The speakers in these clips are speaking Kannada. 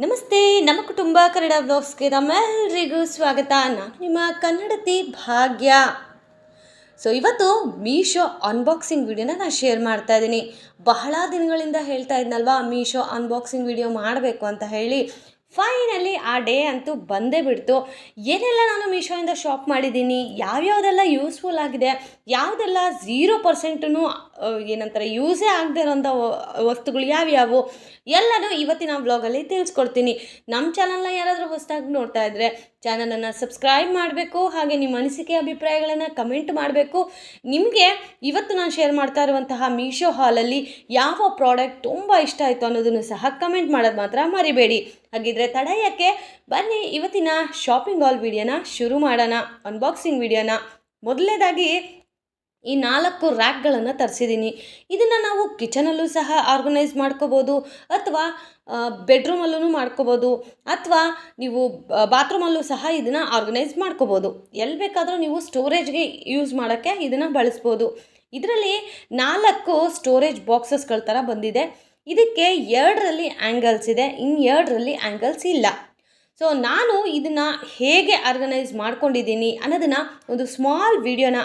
ನಮಸ್ತೆ, ನಮ್ಮ ಕುಟುಂಬ ಕನ್ನಡ ವ್ಲಾಗ್ಸ್ಗೆ ತಮ್ಮೆಲ್ಲರಿಗೂ ಸ್ವಾಗತ. ನಾನು ನಿಮ್ಮ ಕನ್ನಡತಿ ಭಾಗ್ಯ. ಇವತ್ತು ಮೀಶೋ ಅನ್ಬಾಕ್ಸಿಂಗ್ ವಿಡಿಯೋನ ನಾನು ಶೇರ್ ಮಾಡ್ತಾ ಇದ್ದೀನಿ. ಬಹಳ ದಿನಗಳಿಂದ ಹೇಳ್ತಾ ಇದ್ನಲ್ವಾ ಮೀಶೋ ಅನ್ಬಾಕ್ಸಿಂಗ್ ವಿಡಿಯೋ ಮಾಡಬೇಕು ಅಂತ ಹೇಳಿ. ಫೈನಲಿ ಆ ಡೇ ಅಂತೂ ಬಂದೇ ಬಿಡ್ತು. ಏನೆಲ್ಲ ನಾನು ಮೀಶೋಯಿಂದ ಶಾಪ್ ಮಾಡಿದ್ದೀನಿ, ಯಾವ್ಯಾವುದೆಲ್ಲ ಯೂಸ್ಫುಲ್ ಆಗಿದೆ, ಯಾವುದೆಲ್ಲ 0% ಏನಂತಾರೆ ಯೂಸೇ ಆಗದೆ ಇರೋಂಥ ವಸ್ತುಗಳು ಯಾವ್ಯಾವು ಎಲ್ಲನೂ ಇವತ್ತಿನ ವ್ಲಾಗಲ್ಲಿ ತಿಳಿಸ್ಕೊಡ್ತೀನಿ. ನಮ್ಮ ಚಾನಲ್ನ ಯಾರಾದರೂ ಹೊಸದಾಗಿ ನೋಡ್ತಾ ಇದ್ದರೆ ಚಾನಲನ್ನು ಸಬ್ಸ್ಕ್ರೈಬ್ ಮಾಡಬೇಕು, ಹಾಗೆ ನಿಮ್ಮ ಅನಿಸಿಕೆ ಅಭಿಪ್ರಾಯಗಳನ್ನು ಕಮೆಂಟ್ ಮಾಡಬೇಕು. ನಿಮಗೆ ಇವತ್ತು ನಾನು ಶೇರ್ ಮಾಡ್ತಾ ಇರುವಂತಹ ಮೀಶೋ ಹಾಲಲ್ಲಿ ಯಾವ ಪ್ರಾಡಕ್ಟ್ ತುಂಬ ಇಷ್ಟ ಆಯಿತು ಅನ್ನೋದನ್ನು ಸಹ ಕಮೆಂಟ್ ಮಾಡೋದು ಮಾತ್ರ ಮರಿಬೇಡಿ. ಹಾಗಿದ್ರೆ ತಡ ಯಾಕೆ, ಬನ್ನಿ ಇವತ್ತಿನ ಶಾಪಿಂಗ್ ಹಾಲ್ ವಿಡಿಯೋನ ಶುರು ಮಾಡೋಣ, ಅನ್ಬಾಕ್ಸಿಂಗ್ ವಿಡಿಯೋನ. ಮೊದಲನೇದಾಗಿ ಈ 4 ರ್ಯಾಕ್ಗಳನ್ನು ತರಿಸಿದ್ದೀನಿ. ಇದನ್ನು ನಾವು ಕಿಚನಲ್ಲೂ ಸಹ ಆರ್ಗನೈಸ್ ಮಾಡ್ಕೋಬೋದು, ಅಥವಾ ಬೆಡ್ರೂಮಲ್ಲೂ ಮಾಡ್ಕೋಬೋದು, ಅಥವಾ ನೀವು ಬಾತ್ರೂಮಲ್ಲೂ ಸಹ ಇದನ್ನು ಆರ್ಗನೈಸ್ ಮಾಡ್ಕೋಬೋದು. ಎಲ್ಲಿ ಬೇಕಾದರೂ ನೀವು ಸ್ಟೋರೇಜ್ಗೆ ಯೂಸ್ ಮಾಡೋಕ್ಕೆ ಇದನ್ನು ಬಳಸ್ಬೋದು. ಇದರಲ್ಲಿ 4 ಸ್ಟೋರೇಜ್ ಬಾಕ್ಸಸ್ಗಳ ಥರ ಬಂದಿದೆ. ಇದಕ್ಕೆ 2ರಲ್ಲಿ ಆ್ಯಂಗಲ್ಸ್ ಇದೆ, ಇನ್ನು 2ರಲ್ಲಿ ಆ್ಯಂಗಲ್ಸ್ ಇಲ್ಲ. ನಾನು ಇದನ್ನು ಹೇಗೆ ಆರ್ಗನೈಸ್ ಮಾಡ್ಕೊಂಡಿದ್ದೀನಿ ಅನ್ನೋದನ್ನು ಒಂದು ಸ್ಮಾಲ್ ವಿಡಿಯೋನ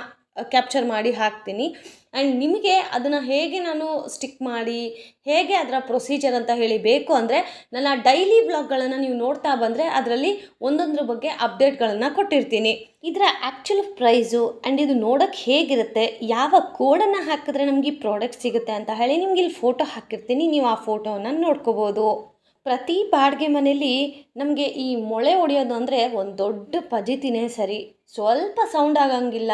ಕ್ಯಾಪ್ಚರ್ ಮಾಡಿ ಹಾಕ್ತೀನಿ. ಆ್ಯಂಡ್ ನಿಮಗೆ ಅದನ್ನು ಹೇಗೆ ನಾನು ಸ್ಟಿಕ್ ಮಾಡಿ, ಹೇಗೆ ಅದರ ಪ್ರೊಸೀಜರ್ ಅಂತ ಹೇಳಿ ಬೇಕು ಅಂದರೆ ನನ್ನ ಡೈಲಿ ವ್ಲಾಗ್ಗಳನ್ನು ನೀವು ನೋಡ್ತಾ ಬಂದರೆ ಅದರಲ್ಲಿ ಒಂದೊಂದ್ರ ಬಗ್ಗೆ ಅಪ್ಡೇಟ್ಗಳನ್ನು ಕೊಟ್ಟಿರ್ತೀನಿ. ಇದರ ಆ್ಯಕ್ಚುಲ್ ಪ್ರೈಸು ಆ್ಯಂಡ್ ಇದು ನೋಡೋಕ್ಕೆ ಹೇಗಿರುತ್ತೆ, ಯಾವ ಕೋಡನ್ನು ಹಾಕಿದ್ರೆ ನಮಗೆ ಈ ಪ್ರಾಡಕ್ಟ್ ಸಿಗುತ್ತೆ ಅಂತ ಹೇಳಿ ನಿಮ್ಗೆ ಇಲ್ಲಿ ಫೋಟೋ ಹಾಕಿರ್ತೀನಿ, ನೀವು ಆ ಫೋಟೋವನ್ನು ನೋಡ್ಕೋಬೋದು. ಪ್ರತಿ ಬಾಡಿಗೆ ಮನೇಲಿ ನಮಗೆ ಈ ಮೊಳೆ ಹೊಡೆಯೋದು ಅಂದರೆ ಒಂದು ದೊಡ್ಡ ಫಜೀತಿನೇ ಸರಿ. ಸ್ವಲ್ಪ ಸೌಂಡ್ ಆಗಂಗಿಲ್ಲ,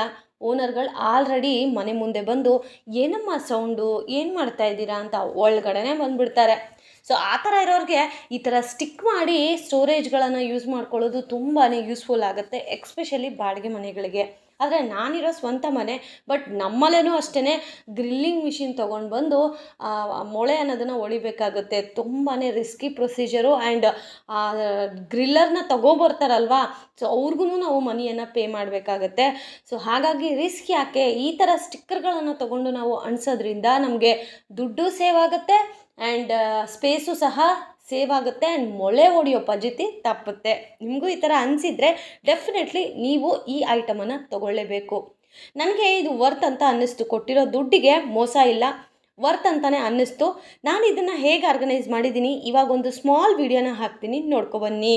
ಓನರ್ಗಳು ಆಲ್ರೆಡಿ ಮನೆ ಮುಂದೆ ಬಂದು ಏನಮ್ಮ ಸೌಂಡು, ಏನು ಮಾಡ್ತಾ ಇದ್ದೀರಾ ಅಂತ ಒಳಗಡೆನೇ ಬಂದುಬಿಡ್ತಾರೆ. ಆ ಥರ ಇರೋರಿಗೆ ಈ ಥರ ಸ್ಟಿಕ್ ಮಾಡಿ ಸ್ಟೋರೇಜ್ಗಳನ್ನು ಯೂಸ್ ಮಾಡ್ಕೊಳ್ಳೋದು ತುಂಬಾ ಯೂಸ್ಫುಲ್ ಆಗುತ್ತೆ, ಎಕ್ಸ್ಪೆಷಲಿ ಬಾಡಿಗೆ ಮನೆಗಳಿಗೆ. ಆದರೆ ನಾನಿರೋ ಸ್ವಂತ ಮನೆ, ಬಟ್ ನಮ್ಮಲ್ಲೂ ಅಷ್ಟೇ ಗ್ರಿಲ್ಲಿಂಗ್ ಮಿಷಿನ್ ತೊಗೊಂಡು ಬಂದು ಮೊಳೆ ಅನ್ನೋದನ್ನು ಹೊಡಿಬೇಕಾಗುತ್ತೆ. ತುಂಬಾ ರಿಸ್ಕಿ ಪ್ರೊಸೀಜರು. ಆ್ಯಂಡ್ ಗ್ರಿಲ್ಲರ್ನ ತೊಗೊಬರ್ತಾರಲ್ವಾ, ಅವ್ರಿಗೂ ನಾವು ಮನಿಯನ್ನು ಪೇ ಮಾಡಬೇಕಾಗತ್ತೆ. ಹಾಗಾಗಿ ರಿಸ್ಕ್ ಯಾಕೆ, ಈ ಥರ ಸ್ಟಿಕ್ಕರ್ಗಳನ್ನು ತೊಗೊಂಡು ನಾವು ಅಂಟಿಸೋದ್ರಿಂದ ನಮಗೆ ದುಡ್ಡು ಸೇವ್ ಆಗುತ್ತೆ, ಆ್ಯಂಡ್ ಸ್ಪೇಸು ಸಹ ಸೇವ್ ಆಗುತ್ತೆ, ಆ್ಯಂಡ್ ಮೊಳೆ ಹೊಡೆಯೋ ಪದ್ಧತಿ ತಪ್ಪುತ್ತೆ. ನಿಮಗೂ ಈ ಥರ ಅನಿಸಿದರೆ ಡೆಫಿನೆಟ್ಲಿ ನೀವು ಈ ಐಟಮನ್ನು ತೊಗೊಳ್ಳೇಬೇಕು. ನನಗೆ ಇದು ವರ್ತ್ ಅಂತ ಅನ್ನಿಸ್ತು, ಕೊಟ್ಟಿರೋ ದುಡ್ಡಿಗೆ ಮೋಸ ಇಲ್ಲ, ವರ್ತ್ ಅಂತಲೇ ಅನ್ನಿಸ್ತು. ನಾನು ಇದನ್ನು ಹೇಗೆ ಆರ್ಗನೈಸ್ ಮಾಡಿದ್ದೀನಿ ಇವಾಗ ಒಂದು ಸ್ಮಾಲ್ ವಿಡಿಯೋನ ಹಾಕ್ತೀನಿ, ನೋಡ್ಕೊಬನ್ನಿ.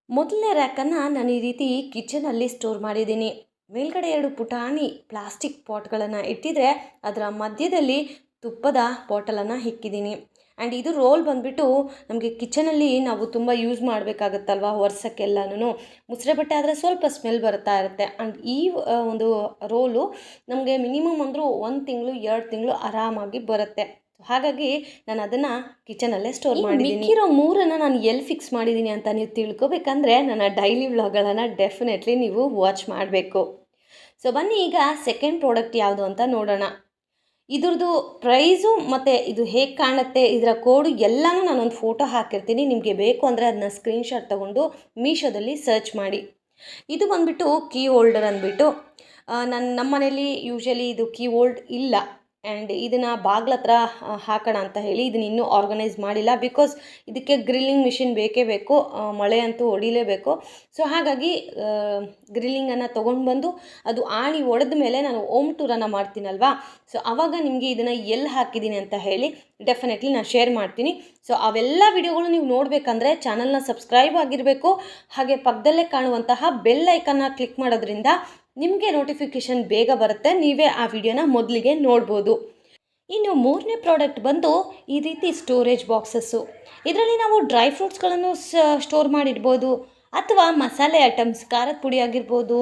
ಮೊದಲನೇ ರ್ಯಾಕನ್ನು ನಾನು ಈ ರೀತಿ ಕಿಚನಲ್ಲಿ ಸ್ಟೋರ್ ಮಾಡಿದ್ದೀನಿ. ಮೇಲ್ಗಡೆ 2 ಪುಟಾಣಿ ಪ್ಲಾಸ್ಟಿಕ್ ಪಾಟ್ಗಳನ್ನು ಇಟ್ಟಿದ್ರೆ ಅದರ ಮಧ್ಯದಲ್ಲಿ ತುಪ್ಪದ ಬಾಟಲನ್ನು ಇಕ್ಕಿದ್ದೀನಿ. ಆ್ಯಂಡ್ ಇದು ರೋಲ್ ಬಂದುಬಿಟ್ಟು ನಮಗೆ ಕಿಚನಲ್ಲಿ ನಾವು ತುಂಬ ಯೂಸ್ ಮಾಡಬೇಕಾಗತ್ತಲ್ವ ಒರೆಸೋಕ್ಕೆಲ್ಲನೂ. ಮುಸ್ರೆ ಬಟ್ಟೆ ಆದರೆ ಸ್ವಲ್ಪ ಸ್ಮೆಲ್ ಬರ್ತಾ ಇರುತ್ತೆ. ಆ್ಯಂಡ್ ಈ ಒಂದು ರೋಲು ನಮಗೆ ಮಿನಿಮಮ್ ಅಂದರೂ 1 ತಿಂಗಳು 2 ತಿಂಗಳು ಆರಾಮಾಗಿ ಬರುತ್ತೆ. ಹಾಗಾಗಿ ನಾನು ಅದನ್ನು ಕಿಚನಲ್ಲೇ ಸ್ಟೋರ್ ಮಾಡಿದ್ದೀನಿ. ಮಿಕ್ಕಿರೋ 3 ನಾನು ಎಲ್ಲಿ ಫಿಕ್ಸ್ ಮಾಡಿದ್ದೀನಿ ಅಂತ ನೀವು ತಿಳ್ಕೊಬೇಕಂದ್ರೆ ನನ್ನ ಡೈಲಿ ವ್ಲಾಗ್ಗಳನ್ನು ಡೆಫಿನೆಟ್ಲಿ ನೀವು ವಾಚ್ ಮಾಡಬೇಕು. ಬನ್ನಿ ಈಗ ಸೆಕೆಂಡ್ ಪ್ರಾಡಕ್ಟ್ ಯಾವುದು ಅಂತ ನೋಡೋಣ. ಇದ್ರದ್ದು ಪ್ರೈಸು ಮತ್ತು ಇದು ಹೇಗೆ ಕಾಣುತ್ತೆ, ಇದರ ಕೋಡು ಎಲ್ಲನೂ ನಾನೊಂದು ಫೋಟೋ ಹಾಕಿರ್ತೀನಿ. ನಿಮಗೆ ಬೇಕು ಅಂದರೆ ಅದನ್ನ ಸ್ಕ್ರೀನ್ಶಾಟ್ ತೊಗೊಂಡು ಮೀಶೋದಲ್ಲಿ ಸರ್ಚ್ ಮಾಡಿ. ಇದು ಬಂದುಬಿಟ್ಟು ಕೀ ಹೋಲ್ಡರ್ ಅಂದ್ಬಿಟ್ಟು, ನಮ್ಮ ಮನೇಲಿ ಯೂಶ್ವಲಿ ಇದು ಕೀ ಹೋಲ್ಡ್ ಇಲ್ಲ, ಆ್ಯಂಡ್ ಇದನ್ನು ಬಾಗ್ಲ ಹತ್ರ ಹಾಕೋಣ ಅಂತ ಹೇಳಿ ಇದನ್ನ ಇನ್ನೂ ಆರ್ಗನೈಸ್ ಮಾಡಿಲ್ಲ. ಬಿಕಾಸ್ ಇದಕ್ಕೆ ಗ್ರಿಲ್ಲಿಂಗ್ ಮಿಷಿನ್ ಬೇಕೇ ಬೇಕು, ಮಳೆ ಅಂತೂ ಹೊಡಿಲೇಬೇಕು. ಹಾಗಾಗಿ ಗ್ರಿಲ್ಲಿಂಗನ್ನು ತೊಗೊಂಡು ಬಂದು ಅದು ಆಣಿ ಹೊಡೆದ ಮೇಲೆ ನಾನು ಹೋಮ್ ಟೂರನ್ನು ಮಾಡ್ತೀನಲ್ವಾ, ಆವಾಗ ನಿಮಗೆ ಇದನ್ನು ಎಲ್ಲಿ ಹಾಕಿದ್ದೀನಿ ಅಂತ ಹೇಳಿ ಡೆಫಿನೆಟ್ಲಿ ನಾನು ಶೇರ್ ಮಾಡ್ತೀನಿ. ಅವೆಲ್ಲ ವಿಡಿಯೋಗಳು ನೀವು ನೋಡಬೇಕಂದ್ರೆ ಚಾನಲ್ನ ಸಬ್ಸ್ಕ್ರೈಬ್ ಆಗಿರಬೇಕು, ಹಾಗೆ ಪಕ್ಕದಲ್ಲೇ ಕಾಣುವಂತಹ ಬೆಲ್ ಐಕನ್ನ ಕ್ಲಿಕ್ ಮಾಡೋದ್ರಿಂದ ನಿಮಗೆ ನೋಟಿಫಿಕೇಷನ್ ಬೇಗ ಬರುತ್ತೆ, ನೀವೇ ಆ ವಿಡಿಯೋನ ಮೊದಲಿಗೆ ನೋಡ್ಬೋದು. ಇನ್ನು 3ನೇ ಪ್ರಾಡಕ್ಟ್ ಬಂದು ಈ ರೀತಿ ಸ್ಟೋರೇಜ್ ಬಾಕ್ಸಸ್ಸು. ಇದರಲ್ಲಿ ನಾವು ಡ್ರೈ ಫ್ರೂಟ್ಸ್ಗಳನ್ನು ಸ್ಟೋರ್ ಮಾಡಿಡ್ಬೋದು, ಅಥವಾ ಮಸಾಲೆ ಐಟಮ್ಸ್, ಖಾರದ ಪುಡಿ ಆಗಿರ್ಬೋದು,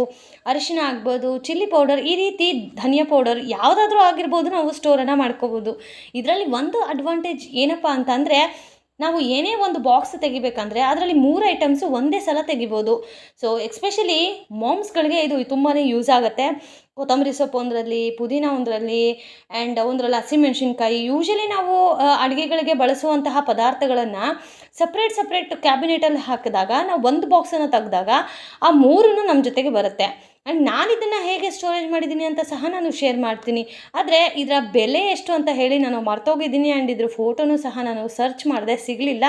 ಅರಿಶಿನ ಆಗ್ಬೋದು, ಚಿಲ್ಲಿ ಪೌಡರ್, ಈ ರೀತಿ ಧನಿಯಾ ಪೌಡರ್ ಯಾವುದಾದ್ರೂ ಆಗಿರ್ಬೋದು, ನಾವು ಸ್ಟೋರನ್ನು ಮಾಡ್ಕೋಬೋದು. ಇದರಲ್ಲಿ ಒಂದು ಅಡ್ವಾಂಟೇಜ್ ಏನಪ್ಪ ಅಂತಂದರೆ, ನಾವು ಏನೇ ಒಂದು ಬಾಕ್ಸ್ ತೆಗಿಬೇಕಂದ್ರೆ ಅದರಲ್ಲಿ 3 ಐಟಮ್ಸು ಒಂದೇ ಸಲ ತೆಗಿಬೋದು. ಎಕ್ಸ್ಪೆಷಲಿ ಮಾಮ್ಸ್ಗಳಿಗೆ ಇದು ತುಂಬಾ ಯೂಸ್ ಆಗುತ್ತೆ. ಕೊತ್ತಂಬರಿ ಸೊಪ್ಪು ಒಂದರಲ್ಲಿ, ಪುದೀನ ಒಂದರಲ್ಲಿ, ಆ್ಯಂಡ್ ಒಂದರಲ್ಲಿ ಹಸಿಮೆಣ್ಸಿನ್ಕಾಯಿ. ಯೂಶಲಿ ನಾವು ಅಡುಗೆಗಳಿಗೆ ಬಳಸುವಂತಹ ಪದಾರ್ಥಗಳನ್ನು ಸಪ್ರೇಟ್ ಕ್ಯಾಬಿನೆಟಲ್ಲಿ ಹಾಕಿದಾಗ ನಾವು ಒಂದು ಬಾಕ್ಸನ್ನು ತೆಗೆದಾಗ ಆ 3 ನಮ್ಮ ಜೊತೆಗೆ ಬರುತ್ತೆ. ಆ್ಯಂಡ್ ನಾನು ಇದನ್ನು ಹೇಗೆ ಸ್ಟೋರೇಜ್ ಮಾಡಿದ್ದೀನಿ ಅಂತ ಸಹ ನಾನು ಶೇರ್ ಮಾಡ್ತೀನಿ. ಆದರೆ ಇದರ ಬೆಲೆ ಎಷ್ಟು ಅಂತ ಹೇಳಿ ನಾನು ಮರ್ತೋಗಿದ್ದೀನಿ. ಆ್ಯಂಡ್ ಇದ್ರ ಫೋಟೋನು ಸಹ ನಾನು ಸರ್ಚ್ ಮಾಡಿದೆ, ಸಿಗಲಿಲ್ಲ.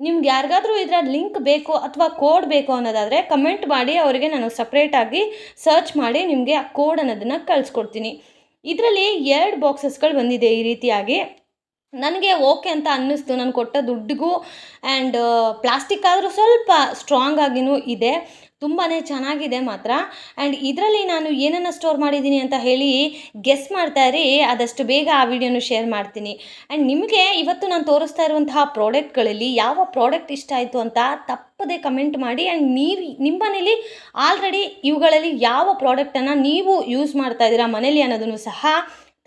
ನಿಮ್ಗೆ ಯಾರಿಗಾದರೂ ಇದರ ಲಿಂಕ್ ಬೇಕು ಅಥವಾ ಕೋಡ್ ಬೇಕು ಅನ್ನೋದಾದರೆ ಕಮೆಂಟ್ ಮಾಡಿ, ಅವರಿಗೆ ನಾನು ಸಪ್ರೇಟಾಗಿ ಸರ್ಚ್ ಮಾಡಿ ನಿಮಗೆ ಆ ಕೋಡ್ ಅನ್ನೋದನ್ನು ಕಳಿಸ್ಕೊಡ್ತೀನಿ. ಇದರಲ್ಲಿ 2 ಬಾಕ್ಸಸ್ಗಳು ಬಂದಿದೆ ಈ ರೀತಿಯಾಗಿ. ನನಗೆ ಓಕೆ ಅಂತ ಅನ್ನಿಸ್ತು, ನಾನು ಕೊಟ್ಟ ದುಡ್ಡಿಗೂ. ಆ್ಯಂಡ್ ಪ್ಲಾಸ್ಟಿಕ್ ಆದರೂ ಸ್ವಲ್ಪ ಸ್ಟ್ರಾಂಗ್ ಆಗಿಯೂ ಇದೆ, ತುಂಬಾ ಚೆನ್ನಾಗಿದೆ ಮಾತ್ರ. ಆ್ಯಂಡ್ ಇದರಲ್ಲಿ ನಾನು ಏನನ್ನು ಸ್ಟೋರ್ ಮಾಡಿದ್ದೀನಿ ಅಂತ ಹೇಳಿ ಗೆಸ್ ಮಾಡ್ತಾ ಇರಿ, ಆದಷ್ಟು ಬೇಗ ಆ ವಿಡಿಯೋನು ಶೇರ್ ಮಾಡ್ತೀನಿ. ಆ್ಯಂಡ್ ನಿಮಗೆ ಇವತ್ತು ನಾನು ತೋರಿಸ್ತಾ ಇರುವಂತಹ ಪ್ರಾಡಕ್ಟ್ಗಳಲ್ಲಿ ಯಾವ ಪ್ರಾಡಕ್ಟ್ ಇಷ್ಟ ಆಯಿತು ಅಂತ ತಪ್ಪದೆ ಕಮೆಂಟ್ ಮಾಡಿ. ಆ್ಯಂಡ್ ನೀವು ನಿಮ್ಮ ಮನೇಲಿ ಆಲ್ರೆಡಿ ಇವುಗಳಲ್ಲಿ ಯಾವ ಪ್ರಾಡಕ್ಟನ್ನು ನೀವು ಯೂಸ್ ಮಾಡ್ತಾ ಇದ್ದೀರಾ ಮನೇಲಿ ಅನ್ನೋದನ್ನು ಸಹ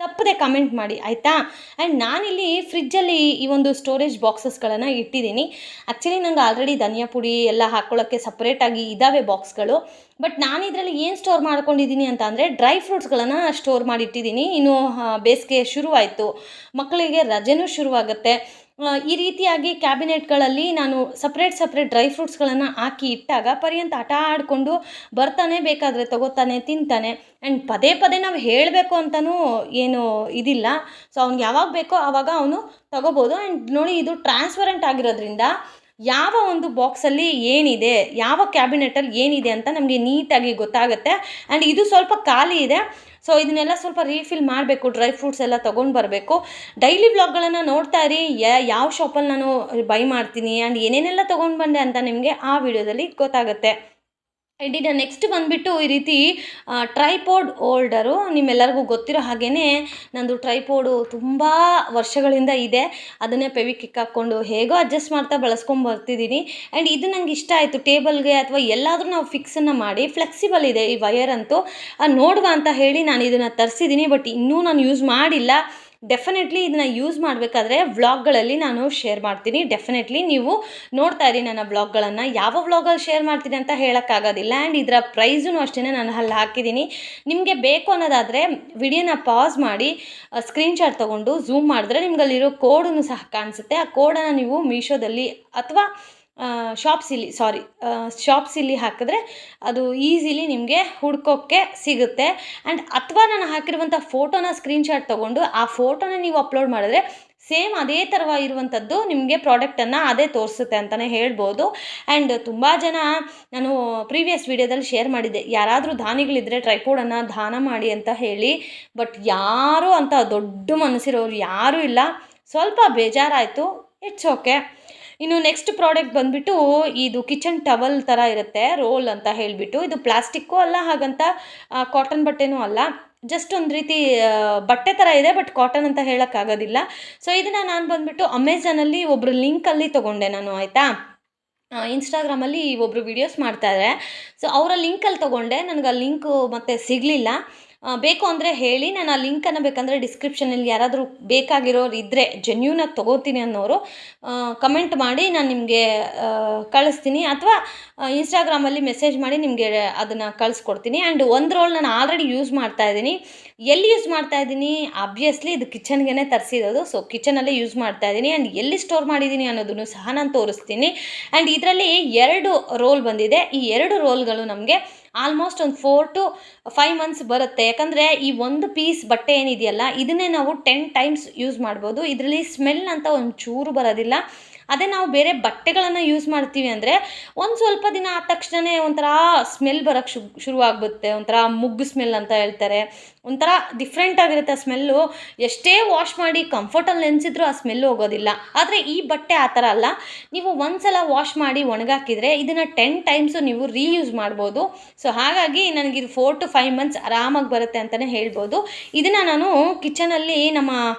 ತಪ್ಪದೆ ಕಮೆಂಟ್ ಮಾಡಿ, ಆಯಿತಾ. ಆ್ಯಂಡ್ ನಾನಿಲ್ಲಿ ಫ್ರಿಜ್ಜಲ್ಲಿ ಈ ಒಂದು ಸ್ಟೋರೇಜ್ ಬಾಕ್ಸಸ್ಗಳನ್ನು ಇಟ್ಟಿದ್ದೀನಿ. ಆ್ಯಕ್ಚುಲಿ ನಂಗೆ ಆಲ್ರೆಡಿ ಧನಿಯಾ ಪುಡಿ ಎಲ್ಲ ಹಾಕ್ಕೊಳ್ಳೋಕ್ಕೆ ಸಪ್ರೇಟಾಗಿ ಇದ್ದಾವೆ ಬಾಕ್ಸ್ಗಳು. ಬಟ್ ನಾನು ಇದರಲ್ಲಿ ಏನು ಸ್ಟೋರ್ ಮಾಡ್ಕೊಂಡಿದ್ದೀನಿ ಅಂತ ಅಂದರೆ ಡ್ರೈ ಫ್ರೂಟ್ಸ್ಗಳನ್ನು ಸ್ಟೋರ್ ಮಾಡಿಟ್ಟಿದ್ದೀನಿ. ಇನ್ನು ಬೇಸಿಗೆ ಶುರುವಾಯಿತು, ಮಕ್ಕಳಿಗೆ ರಜೆನೂ ಶುರುವಾಗುತ್ತೆ. ಈ ರೀತಿಯಾಗಿ ಕ್ಯಾಬಿನೆಟ್ಗಳಲ್ಲಿ ನಾನು ಸಪ್ರೇಟ್ ಡ್ರೈ ಫ್ರೂಟ್ಸ್ಗಳನ್ನು ಹಾಕಿ ಇಟ್ಟಾಗ ಪರ್ಯಂತ ಆಟ ಆಡಿಕೊಂಡು ಬರ್ತಾನೆ, ಬೇಕಾದರೆ ತಗೋತಾನೆ, ತಿಂತಾನೆ. ಆ್ಯಂಡ್ ಪದೇ ನಾವು ಹೇಳಬೇಕು ಅಂತಲೂ ಏನು ಇದಿಲ್ಲ. ಸೊ ಅವ್ನಿಗೆ ಯಾವಾಗ ಬೇಕೋ ಆವಾಗ ಅವನು ತಗೋಬೋದು. ಆ್ಯಂಡ್ ನೋಡಿ, ಇದು ಟ್ರಾನ್ಸ್ಪರೆಂಟ್ ಆಗಿರೋದ್ರಿಂದ ಯಾವ ಒಂದು ಬಾಕ್ಸಲ್ಲಿ ಏನಿದೆ, ಯಾವ ಕ್ಯಾಬಿನೆಟಲ್ಲಿ ಏನಿದೆ ಅಂತ ನಮಗೆ ನೀಟಾಗಿ ಗೊತ್ತಾಗುತ್ತೆ. ಆ್ಯಂಡ್ ಇದು ಸ್ವಲ್ಪ ಖಾಲಿ ಇದೆ. ಸೊ ಇದನ್ನೆಲ್ಲ ಸ್ವಲ್ಪ ರೀಫಿಲ್ ಮಾಡಬೇಕು, ಡ್ರೈ ಫ್ರೂಟ್ಸ್ ಎಲ್ಲ ತೊಗೊಂಡು ಬರಬೇಕು. ಡೈಲಿ ವ್ಲಾಗ್ಗಳನ್ನು ನೋಡ್ತಾ ಇರಿ, ಯಾವ ಶಾಪಲ್ಲಿ ನಾನು ಬೈ ಮಾಡ್ತೀನಿ ಆ್ಯಂಡ್ ಏನೇನೆಲ್ಲ ತೊಗೊಂಡು ಬಂದೆ ಅಂತ ನಿಮಗೆ ಆ ವಿಡಿಯೋದಲ್ಲಿ ಗೊತ್ತಾಗುತ್ತೆ. ಆ್ಯಂಡ್ ಇನ್ನು ನೆಕ್ಸ್ಟ್ ಬಂದುಬಿಟ್ಟು ಈ ರೀತಿ ಟ್ರೈಪೋಡ್ ಹೋಲ್ಡರು. ನಿಮ್ಮೆಲ್ಲರಿಗೂ ಗೊತ್ತಿರೋ ಹಾಗೇ ನಂದು ಟ್ರೈಪೋಡು ತುಂಬ ವರ್ಷಗಳಿಂದ ಇದೆ. ಅದನ್ನೇ ಫೆವಿಕ್ವಿಕ್ ಹಾಕ್ಕೊಂಡು ಹೇಗೋ ಅಡ್ಜಸ್ಟ್ ಮಾಡ್ತಾ ಬಳಸ್ಕೊಂಡು ಬರ್ತಿದ್ದೀನಿ. ಆ್ಯಂಡ್ ಇದು ನಂಗೆ ಇಷ್ಟ ಆಯಿತು. ಟೇಬಲ್ಗೆ ಅಥವಾ ಎಲ್ಲಾದರೂ ನಾವು ಫಿಕ್ಸನ್ನು ಮಾಡಿ, ಫ್ಲೆಕ್ಸಿಬಲ್ ಇದೆ ಈ ವಯರ್ ಅಂತೂ. ನೋಡುವ ಅಂತ ಹೇಳಿ ನಾನು ಇದನ್ನು ತರಿಸಿದ್ದೀನಿ. ಬಟ್ ಇನ್ನೂ ನಾನು ಯೂಸ್ ಮಾಡಿಲ್ಲ. ಡೆಫಿನೆಟ್ಲಿ ಇದನ್ನು ಯೂಸ್ ಮಾಡಬೇಕಾದ್ರೆ ವ್ಲಾಗ್ಗಳಲ್ಲಿ ನಾನು ಶೇರ್ ಮಾಡ್ತೀನಿ. ಡೆಫಿನೆಟ್ಲಿ ನೀವು ನೋಡ್ತಾ ಇರಿ ನನ್ನ ವ್ಲಾಗ್ಗಳನ್ನು. ಯಾವ ವ್ಲಾಗಲ್ಲಿ ಶೇರ್ ಮಾಡ್ತೀನಿ ಅಂತ ಹೇಳೋಕ್ಕಾಗೋದಿಲ್ಲ. ಆ್ಯಂಡ್ ಇದರ ಪ್ರೈಸೂ ಅಷ್ಟೇ ನಾನು ಅಲ್ಲಿ ಹಾಕಿದ್ದೀನಿ. ನಿಮಗೆ ಬೇಕು ಅನ್ನೋದಾದರೆ ವಿಡಿಯೋನ ಪಾಸ್ ಮಾಡಿ ಸ್ಕ್ರೀನ್ಶಾಟ್ ತೊಗೊಂಡು ಝೂಮ್ ಮಾಡಿದ್ರೆ ನಿಮ್ಗೆ ಅಲ್ಲಿರೋ ಕೋಡನ್ನು ಸಹ ಕಾಣಿಸುತ್ತೆ. ಆ ಕೋಡನ್ನು ನೀವು ಮೀಶೋದಲ್ಲಿ ಅಥವಾ ಶಾಪ್ಸಿಲಿ ಹಾಕಿದ್ರೆ ಅದು ಈಸಿಲಿ ನಿಮಗೆ ಹುಡ್ಕೋಕ್ಕೆ ಸಿಗುತ್ತೆ. ಆ್ಯಂಡ್ ಅಥವಾ ನಾನು ಹಾಕಿರುವಂಥ ಫೋಟೋನ ಸ್ಕ್ರೀನ್ಶಾಟ್ ತೊಗೊಂಡು ಆ ಫೋಟೋನ ನೀವು ಅಪ್ಲೋಡ್ ಮಾಡಿದ್ರೆ ಸೇಮ್ ಅದೇ ಥರ ಇರುವಂಥದ್ದು ನಿಮಗೆ ಪ್ರಾಡಕ್ಟನ್ನು ಅದೇ ತೋರಿಸುತ್ತೆ ಅಂತಲೇ ಹೇಳ್ಬೋದು. ಆ್ಯಂಡ್ ತುಂಬ ಜನ ನಾನು ಪ್ರೀವಿಯಸ್ ವೀಡಿಯೋದಲ್ಲಿ ಶೇರ್ ಮಾಡಿದ್ದೆ, ಯಾರಾದರೂ ದಾನಿಗಳಿದ್ದರೆ ಟ್ರೈಪೋಡನ್ನು ದಾನ ಮಾಡಿ ಅಂತ ಹೇಳಿ. ಬಟ್ ಯಾರೂ ಅಂತ ದೊಡ್ಡ ಮನಸ್ಸಿರೋರು ಯಾರೂ ಇಲ್ಲ. ಸ್ವಲ್ಪ ಬೇಜಾರಾಯಿತು, ಇಟ್ಸ್ ಓಕೆ. ಇನ್ನು ನೆಕ್ಸ್ಟ್ ಪ್ರಾಡಕ್ಟ್ ಬಂದುಬಿಟ್ಟು ಇದು ಕಿಚನ್ ಟವಲ್ ಥರ ಇರುತ್ತೆ, ರೋಲ್ ಅಂತ ಹೇಳಿಬಿಟ್ಟು. ಇದು ಪ್ಲಾಸ್ಟಿಕ್ಕು ಅಲ್ಲ, ಹಾಗಂತ ಕಾಟನ್ ಬಟ್ಟೆನೂ ಅಲ್ಲ, ಜಸ್ಟ್ ಒಂದು ರೀತಿ ಬಟ್ಟೆ ಥರ ಇದೆ, ಬಟ್ ಕಾಟನ್ ಅಂತ ಹೇಳೋಕ್ಕಾಗೋದಿಲ್ಲ. ಸೊ ಇದನ್ನು ನಾನು ಬಂದುಬಿಟ್ಟು ಅಮೆಝಾನಲ್ಲಿ ಒಬ್ಬರು ಲಿಂಕಲ್ಲಿ ತೊಗೊಂಡೆ ನಾನು, ಆಯಿತಾ. ಇನ್ಸ್ಟಾಗ್ರಾಮಲ್ಲಿ ಒಬ್ಬರು ವೀಡಿಯೋಸ್ ಮಾಡ್ತಾಯಿದ್ದಾರೆ. ಸೊ ಅವರ ಲಿಂಕಲ್ಲಿ ತೊಗೊಂಡೆ. ನನಗೆ ಆ ಲಿಂಕು ಮತ್ತೆ ಸಿಗಲಿಲ್ಲ. ಬೇಕು ಅಂದರೆ ಹೇಳಿ, ನಾನು ಆ ಲಿಂಕನ್ನು ಬೇಕಂದರೆ ಡಿಸ್ಕ್ರಿಪ್ಷನಲ್ಲಿ ಯಾರಾದರೂ ಬೇಕಾಗಿರೋರು ಇದ್ದರೆ, ಜೆನ್ಯೂನಾಗಿ ತೊಗೋತೀನಿ ಅನ್ನೋರು ಕಮೆಂಟ್ ಮಾಡಿ, ನಾನು ನಿಮಗೆ ಕಳಿಸ್ತೀನಿ. ಅಥವಾ ಇನ್ಸ್ಟಾಗ್ರಾಮಲ್ಲಿ ಮೆಸೇಜ್ ಮಾಡಿ ನಿಮಗೆ ಅದನ್ನು ಕಳಿಸ್ಕೊಡ್ತೀನಿ. ಆ್ಯಂಡ್ ಒಂದು ರೋಲ್ ನಾನು ಆಲ್ರೆಡಿ ಯೂಸ್ ಮಾಡ್ತಾಯಿದ್ದೀನಿ. ಎಲ್ಲಿ ಯೂಸ್ ಮಾಡ್ತಾಯಿದ್ದೀನಿ? ಆಬ್ವಿಯಸ್ಲಿ ಇದು ಕಿಚನ್ಗೆ ತರಿಸಿರೋದು. ಸೊ ಕಿಚನಲ್ಲೇ ಯೂಸ್ ಮಾಡ್ತಾಯಿದ್ದೀನಿ. ಆ್ಯಂಡ್ ಎಲ್ಲಿ ಸ್ಟೋರ್ ಮಾಡಿದ್ದೀನಿ ಅನ್ನೋದನ್ನು ಸಹ ನಾನು ತೋರಿಸ್ತೀನಿ. ಆ್ಯಂಡ್ ಇದರಲ್ಲಿ 2 ರೋಲ್ ಬಂದಿದೆ. ಈ 2 ರೋಲ್ಗಳು ನಮಗೆ ಆಲ್ಮೋಸ್ಟ್ ಒಂದು 4 to 5 months ಬರುತ್ತೆ. ಯಾಕಂದರೆ ಈ ಒಂದು ಪೀಸ್ ಬಟ್ಟೆ ಏನಿದೆಯಲ್ಲ, ಇದನ್ನೇ ನಾವು 10 times ಯೂಸ್ ಮಾಡ್ಬೋದು. ಇದರಲ್ಲಿ ಸ್ಮೆಲ್ ಅಂತ ಒಂಚೂರು ಬರೋದಿಲ್ಲ. ಅದೇ ನಾವು ಬೇರೆ ಬಟ್ಟೆಗಳನ್ನು ಯೂಸ್ ಮಾಡ್ತೀವಿ ಅಂದರೆ ಒಂದು ಸ್ವಲ್ಪ ದಿನ ಆದ ತಕ್ಷಣವೇ ಒಂಥರ ಸ್ಮೆಲ್ ಬರೋಕ್ಕೆ ಶುರುವಾಗ್ಬಿಡುತ್ತೆ. ಒಂಥರ ಮುಗ್ಗು ಸ್ಮೆಲ್ ಅಂತ ಹೇಳ್ತಾರೆ. ಒಂಥರ ಡಿಫ್ರೆಂಟಾಗಿರುತ್ತೆ ಸ್ಮೆಲ್ಲು. ಎಷ್ಟೇ ವಾಶ್ ಮಾಡಿ ಕಂಫರ್ಟಲ್ಲಿ ನೆನೆಸಿದ್ರೂ ಆ ಸ್ಮೆಲ್ಲು ಹೋಗೋದಿಲ್ಲ. ಆದರೆ ಈ ಬಟ್ಟೆ ಆ ಥರ ಅಲ್ಲ. ನೀವು ಒಂದು ಸಲ ವಾಶ್ ಮಾಡಿ ಒಣಗಾಕಿದರೆ ಇದನ್ನು 10 times ನೀವು ರೀಯೂಸ್ ಮಾಡ್ಬೋದು. ಸೊ ಹಾಗಾಗಿ ನನಗಿದು 4 to 5 months ಆರಾಮಾಗಿ ಬರುತ್ತೆ ಅಂತಲೇ ಹೇಳ್ಬೋದು. ಇದನ್ನು ನಾನು ಕಿಚನಲ್ಲಿ ನಮ್ಮ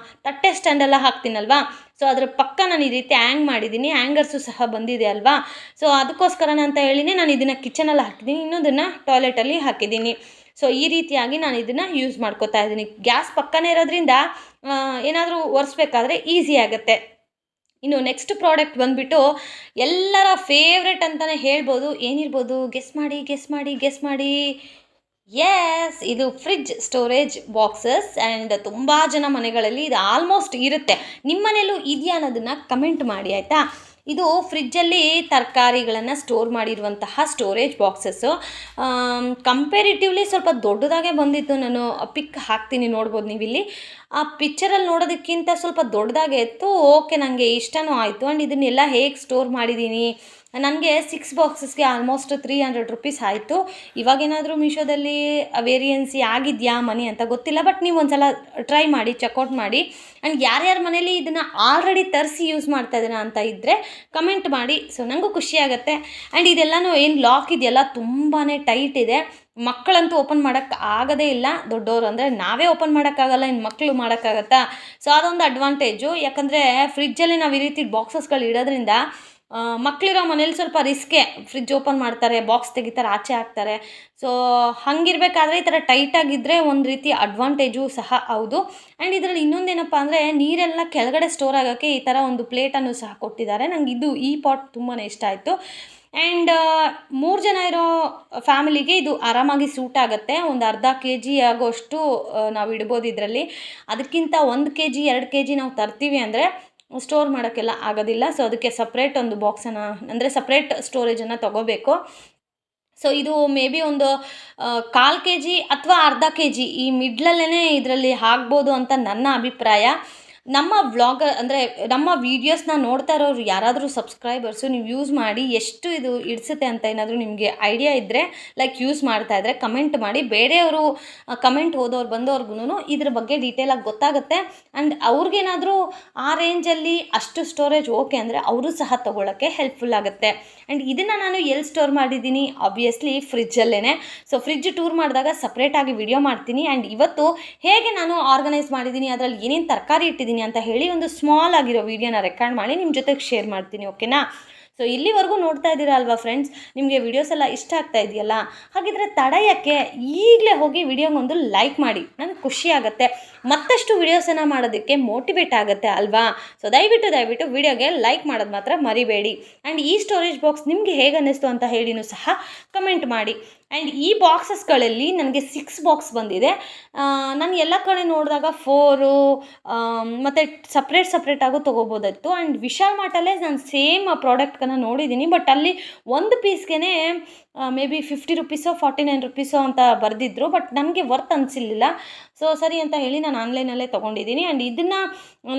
ತಟ್ಟೆ ಸ್ಟ್ಯಾಂಡೆಲ್ಲ ಹಾಕ್ತೀನಲ್ವಾ, ಸೊ ಅದರ ಪಕ್ಕ ನಾನು ಈ ರೀತಿ ಹ್ಯಾಂಗ್ ಮಾಡಿದ್ದೀನಿ. ಹ್ಯಾಂಗರ್ಸು ಸಹ ಬಂದಿದೆ ಅಲ್ವಾ. ಸೊ ಅದಕ್ಕೋಸ್ಕರನೇ ಅಂತ ಹೇಳಿನೇ ನಾನು ಇದನ್ನು ಕಿಚನಲ್ಲಿ ಹಾಕಿದ್ದೀನಿ, ಇನ್ನೊಂದನ್ನು ಟಾಯ್ಲೆಟಲ್ಲಿ ಹಾಕಿದ್ದೀನಿ. ಸೊ ಈ ರೀತಿಯಾಗಿ ನಾನು ಇದನ್ನು ಯೂಸ್ ಮಾಡ್ಕೋತಾ ಇದ್ದೀನಿ. ಗ್ಯಾಸ್ ಪಕ್ಕನೇ ಇರೋದ್ರಿಂದ ಏನಾದರೂ ಒರೆಸ್ಬೇಕಾದ್ರೆ ಈಸಿ ಆಗುತ್ತೆ. ಇನ್ನು ನೆಕ್ಸ್ಟ್ ಪ್ರಾಡಕ್ಟ್ ಬಂದುಬಿಟ್ಟು ಎಲ್ಲರ ಫೇವ್ರೆಟ್ ಅಂತಲೇ ಹೇಳ್ಬೋದು. ಏನಿರ್ಬೋದು? ಗೆಸ್ ಮಾಡಿ. ಎಸ್, ಇದು ಫ್ರಿಡ್ಜ್ ಸ್ಟೋರೇಜ್ ಬಾಕ್ಸಸ್. ಆ್ಯಂಡ್ ತುಂಬ ಜನ ಮನೆಗಳಲ್ಲಿ ಇದು ಆಲ್ಮೋಸ್ಟ್ ಇರುತ್ತೆ. ನಿಮ್ಮ ಮನೇಲೂ ಇದೆಯಾ ಅನ್ನೋದನ್ನು ಕಮೆಂಟ್ ಮಾಡಿ, ಆಯಿತಾ. ಇದು ಫ್ರಿಜ್ಜಲ್ಲಿ ತರಕಾರಿಗಳನ್ನು ಸ್ಟೋರ್ ಮಾಡಿರುವಂತಹ ಸ್ಟೋರೇಜ್ ಬಾಕ್ಸಸ್ಸು. ಕಂಪೇರಿಟಿವ್ಲಿ ಸ್ವಲ್ಪ ದೊಡ್ಡದಾಗೆ ಬಂದಿತ್ತು. ನಾನು ಪಿಕ್ ಹಾಕ್ತೀನಿ, ನೋಡ್ಬೋದು ನೀವಿಲ್ಲಿ. ಆ ಪಿಕ್ಚರಲ್ಲಿ ನೋಡೋದಕ್ಕಿಂತ ಸ್ವಲ್ಪ ದೊಡ್ಡದಾಗೆ ಇತ್ತು. ಓಕೆ, ನನಗೆ ಇಷ್ಟನೂ ಆಯಿತು. ಆ್ಯಂಡ್ ಇದನ್ನೆಲ್ಲ ಹೇಗೆ ಸ್ಟೋರ್ ಮಾಡಿದ್ದೀನಿ, ನನಗೆ 6 ಬಾಕ್ಸಸ್ಗೆ ಆಲ್ಮೋಸ್ಟ್ 300 ರುಪೀಸ್ ಆಯಿತು. ಇವಾಗೇನಾದರೂ ಮೀಶೋದಲ್ಲಿ ವೇರಿಯನ್ಸಿ ಆಗಿದೆಯಾ ಮನಿ ಅಂತ ಗೊತ್ತಿಲ್ಲ, ಬಟ್ ನೀವು ಒಂದು ಸಲ ಟ್ರೈ ಮಾಡಿ, ಚೆಕ್ಔಟ್ ಮಾಡಿ. ಆ್ಯಂಡ್ ಯಾರ್ಯಾರ ಮನೇಲಿ ಇದನ್ನು ಆಲ್ರೆಡಿ ತರಿಸಿ ಯೂಸ್ ಮಾಡ್ತಾ ಇದ್ದೀರಾ ಅಂತ ಇದ್ದರೆ ಕಮೆಂಟ್ ಮಾಡಿ. ಸೊ ನನಗೂ ಖುಷಿಯಾಗತ್ತೆ. ಆ್ಯಂಡ್ ಇದೆಲ್ಲನೂ ಏನು ಲಾಕ್ ಇದೆಯಲ್ಲ ತುಂಬಾ ಟೈಟ್ ಇದೆ. ಮಕ್ಕಳಂತೂ ಓಪನ್ ಮಾಡೋಕ್ಕೆ ಆಗೋದೇ ಇಲ್ಲ. ದೊಡ್ಡವರು ಅಂದರೆ ನಾವೇ ಓಪನ್ ಮಾಡೋಕ್ಕಾಗಲ್ಲ, ಇನ್ನು ಮಕ್ಕಳು ಮಾಡೋಕ್ಕಾಗತ್ತಾ? ಸೊ ಅದೊಂದು ಅಡ್ವಾಂಟೇಜು. ಯಾಕಂದರೆ ಫ್ರಿಜ್ಜಲ್ಲಿ ನಾವು ಈ ರೀತಿ ಬಾಕ್ಸಸ್ಗಳು ಇಡೋದ್ರಿಂದ ಮಕ್ಕಳಿರೋ ಮನೇಲಿ ಸ್ವಲ್ಪ ರಿಸ್ಕೆ. ಫ್ರಿಜ್ ಓಪನ್ ಮಾಡ್ತಾರೆ, ಬಾಕ್ಸ್ ತೆಗಿತಾರೆ, ಆಚೆ ಹಾಕ್ತಾರೆ. ಸೊ ಹಾಗಿರ್ಬೇಕಾದ್ರೆ ಈ ಥರ ಟೈಟಾಗಿದ್ದರೆ ಒಂದು ರೀತಿ ಅಡ್ವಾಂಟೇಜು ಸಹ ಹೌದು. ಆ್ಯಂಡ್ ಇದರಲ್ಲಿ ಇನ್ನೊಂದೇನಪ್ಪ ಅಂದರೆ ನೀರೆಲ್ಲ ಕೆಳಗಡೆ ಸ್ಟೋರ್ ಆಗೋಕ್ಕೆ ಈ ಥರ ಒಂದು ಪ್ಲೇಟನ್ನು ಸಹ ಕೊಟ್ಟಿದ್ದಾರೆ. ನನಗೆ ಈ ಪಾಟ್ ತುಂಬಾ ಇಷ್ಟ ಆಯಿತು. ಆ್ಯಂಡ್ 3 ಜನ ಇರೋ ಫ್ಯಾಮಿಲಿಗೆ ಇದು ಆರಾಮಾಗಿ ಸೂಟ್ ಆಗುತ್ತೆ. ಒಂದು ಅರ್ಧ kg ಆಗೋಷ್ಟು ನಾವು ಇಡ್ಬೋದು ಇದರಲ್ಲಿ. ಅದಕ್ಕಿಂತ 1 kg 2 kg ನಾವು ತರ್ತೀವಿ ಅಂದರೆ ಸ್ಟೋರ್ ಮಾಡೋಕ್ಕೆಲ್ಲ ಆಗೋದಿಲ್ಲ. ಸೊ ಅದಕ್ಕೆ ಸಪ್ರೇಟ್ ಒಂದು ಬಾಕ್ಸನ್ನು, ಅಂದರೆ ಸಪ್ರೇಟ್ ಸ್ಟೋರೇಜನ್ನು ತೊಗೋಬೇಕು. ಸೊ ಇದು ಮೇ ಬಿ ಒಂದು 1/4 kg ಅಥವಾ ಅರ್ಧ kg ಈ ಮಿಡ್ಲಲ್ಲೇ ಇದರಲ್ಲಿ ಆಗ್ಬೋದು ಅಂತ ನನ್ನ ಅಭಿಪ್ರಾಯ. ನಮ್ಮ ವ್ಲಾಗರ್ ಅಂದರೆ ನಮ್ಮ ವೀಡಿಯೋಸ್ನ ನೋಡ್ತಾ ಇರೋರು ಯಾರಾದರೂ ಸಬ್ಸ್ಕ್ರೈಬರ್ಸು ನೀವು ಯೂಸ್ ಮಾಡಿ ಎಷ್ಟು ಇದು ಇಡಿಸುತ್ತೆ ಅಂತ ಏನಾದರೂ ನಿಮಗೆ ಐಡಿಯಾ ಇದ್ದರೆ, ಲೈಕ್ ಯೂಸ್ ಮಾಡ್ತಾ ಇದ್ದರೆ ಕಮೆಂಟ್ ಮಾಡಿ. ಬೇರೆಯವರು ಕಮೆಂಟ್ ಓದೋರು ಬಂದವ್ರಿಗೂ ಇದ್ರ ಬಗ್ಗೆ ಡೀಟೇಲಾಗಿ ಗೊತ್ತಾಗುತ್ತೆ. ಆ್ಯಂಡ್ ಅವ್ರಿಗೇನಾದರೂ ಆ ರೇಂಜಲ್ಲಿ ಅಷ್ಟು ಸ್ಟೋರೇಜ್ ಓಕೆ ಅಂದರೆ ಅವರು ಸಹ ತೊಗೊಳ್ಳೋಕ್ಕೆ ಹೆಲ್ಪ್ಫುಲ್ ಆಗುತ್ತೆ. ಆ್ಯಂಡ್ ಇದನ್ನು ನಾನು ಎಲ್ಲಿ ಸ್ಟೋರ್ ಮಾಡಿದ್ದೀನಿ, ಆಬ್ವಿಯಸ್ಲಿ ಫ್ರಿಜ್ಜಲ್ಲೇ. ಸೊ ಫ್ರಿಜ್ ಟೂರ್ ಮಾಡಿದಾಗ ಸಪ್ರೇಟಾಗಿ ವಿಡಿಯೋ ಮಾಡ್ತೀನಿ. ಆ್ಯಂಡ್ ಇವತ್ತು ಹೇಗೆ ನಾನು ಆರ್ಗನೈಸ್ ಮಾಡಿದ್ದೀನಿ, ಅದರಲ್ಲಿ ಏನೇನು ತರಕಾರಿ ಇಟ್ಟಿದ್ದೀನಿ ಅಂತ ಹೇಳಿ ಒಂದು ಸ್ಮಾಲ್ ಆಗಿರೋ ವಿಡಿಯೋನ ರೆಕಾರ್ಡ್ ಮಾಡಿ ನಿಮ್ಮ ಜೊತೆಗೆ ಶೇರ್ ಮಾಡ್ತೀನಿ, ಓಕೆನಾ? ಸೊ ಇಲ್ಲಿವರೆಗೂ ನೋಡ್ತಾ ಇದ್ದೀರಾ ಅಲ್ವಾ ಫ್ರೆಂಡ್ಸ್, ನಿಮಗೆ ವಿಡಿಯೋಸ್ ಎಲ್ಲ ಇಷ್ಟ ಆಗ್ತಾ ಇದೆಯಲ್ಲ? ಹಾಗಿದ್ರೆ ತಡೆಯೋಕ್ಕೆ ಈಗಲೇ ಹೋಗಿ ವಿಡಿಯೋಗೊಂದು ಲೈಕ್ ಮಾಡಿ, ನನಗೆ ಖುಷಿ ಆಗುತ್ತೆ. ಮತ್ತಷ್ಟು ವಿಡಿಯೋಸನ್ನು ಮಾಡೋದಕ್ಕೆ ಮೋಟಿವೇಟ್ ಆಗುತ್ತೆ ಅಲ್ವಾ? ಸೊ ದಯವಿಟ್ಟು ವಿಡಿಯೋಗೆ ಲೈಕ್ ಮಾಡೋದು ಮಾತ್ರ ಮರಿಬೇಡಿ. ಆ್ಯಂಡ್ ಈ ಸ್ಟೋರೇಜ್ ಬಾಕ್ಸ್ ನಿಮಗೆ ಹೇಗೆ ಅನ್ನಿಸ್ತು ಅಂತ ಹೇಳಿನೂ ಸಹ ಕಮೆಂಟ್ ಮಾಡಿ. ಆ್ಯಂಡ್ ಈ ಬಾಕ್ಸಸ್ಗಳಲ್ಲಿ ನನಗೆ 6 ಬಾಕ್ಸ್ ಬಂದಿದೆ. ನಾನು ಎಲ್ಲ ಕಡೆ ನೋಡಿದಾಗ 4 ಮತ್ತು ಸಪ್ರೇಟಾಗೂ ತೊಗೋಬೋದಿತ್ತು. ಆ್ಯಂಡ್ ವಿಶಾಲ್ ಮಾರ್ಟಲ್ಲೇ ನಾನು ಸೇಮ್ ಪ್ರಾಡಕ್ಟ್ನ ನೋಡಿದ್ದೀನಿ, ಬಟ್ ಅಲ್ಲಿ ಒಂದು ಪೀಸ್ಗೆ ಮೇ ಬಿ 50 ರುಪೀಸೋ 49 ರುಪೀಸೋ ಅಂತ ಬರೆದಿದ್ರು. ಬಟ್ ನನಗೆ ವರ್ತ್ ಅನಿಸಿಲ್ಲ. ಸೊ ಸರಿ ಅಂತ ಹೇಳಿ ನಾನು ಆನ್ಲೈನಲ್ಲೇ ತೊಗೊಂಡಿದ್ದೀನಿ. ಆ್ಯಂಡ್ ಇದನ್ನು